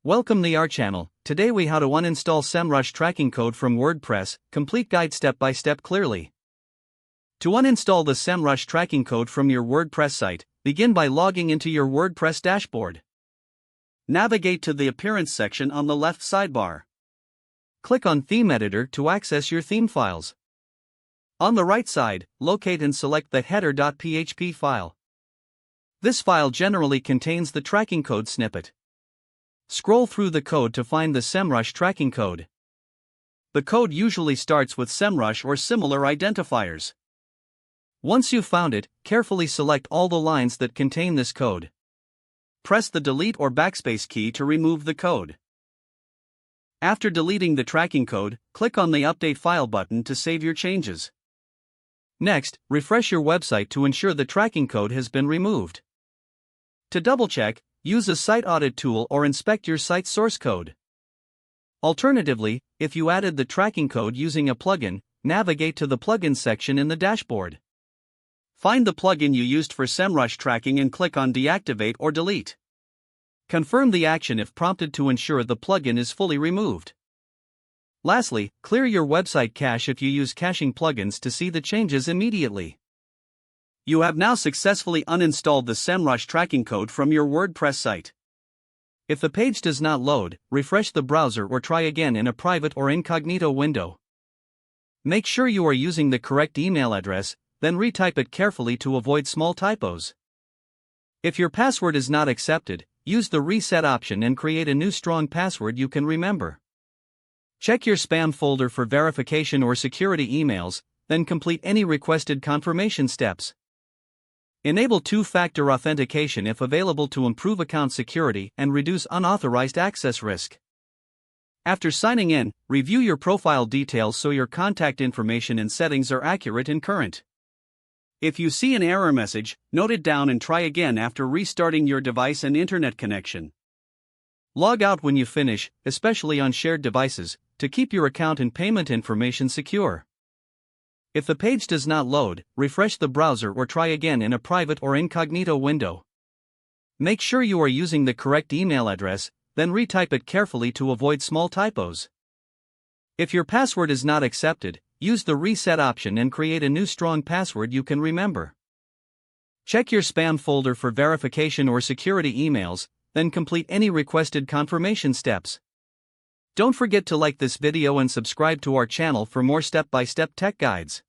Welcome to our channel. Today we how to uninstall Semrush tracking code from WordPress, complete guide step by step clearly. To uninstall the Semrush tracking code from your WordPress site, begin by logging into your WordPress dashboard. Navigate to the Appearance section on the left sidebar. Click on Theme Editor to access your theme files. On the right side, locate and select the header.php file. This file generally contains the tracking code snippet. Scroll through the code to find the Semrush tracking code. The code usually starts with Semrush or similar identifiers. Once you've found it, carefully select all the lines that contain this code. Press the Delete or Backspace key to remove the code. After deleting the tracking code, click on the Update File button to save your changes. Next, refresh your website to ensure the tracking code has been removed. To double-check, use a site audit tool or inspect your site's source code. Alternatively, if you added the tracking code using a plugin, navigate to the Plugins section in the dashboard. Find the plugin you used for Semrush tracking and click on Deactivate or Delete. Confirm the action if prompted to ensure the plugin is fully removed. Lastly, clear your website cache if you use caching plugins to see the changes immediately. You have now successfully uninstalled the Semrush tracking code from your WordPress site. If the page does not load, refresh the browser or try again in a private or incognito window. Make sure you are using the correct email address, then retype it carefully to avoid small typos. If your password is not accepted, use the reset option and create a new strong password you can remember. Check your spam folder for verification or security emails, then complete any requested confirmation steps. Enable two-factor authentication if available to improve account security and reduce unauthorized access risk. After signing in, review your profile details so your contact information and settings are accurate and current. If you see an error message, note it down and try again after restarting your device and internet connection. Log out when you finish, especially on shared devices, to keep your account and payment information secure. If the page does not load, refresh the browser or try again in a private or incognito window. Make sure you are using the correct email address, then retype it carefully to avoid small typos. If your password is not accepted, use the reset option and create a new strong password you can remember. Check your spam folder for verification or security emails, then complete any requested confirmation steps. Don't forget to like this video and subscribe to our channel for more step-by-step tech guides.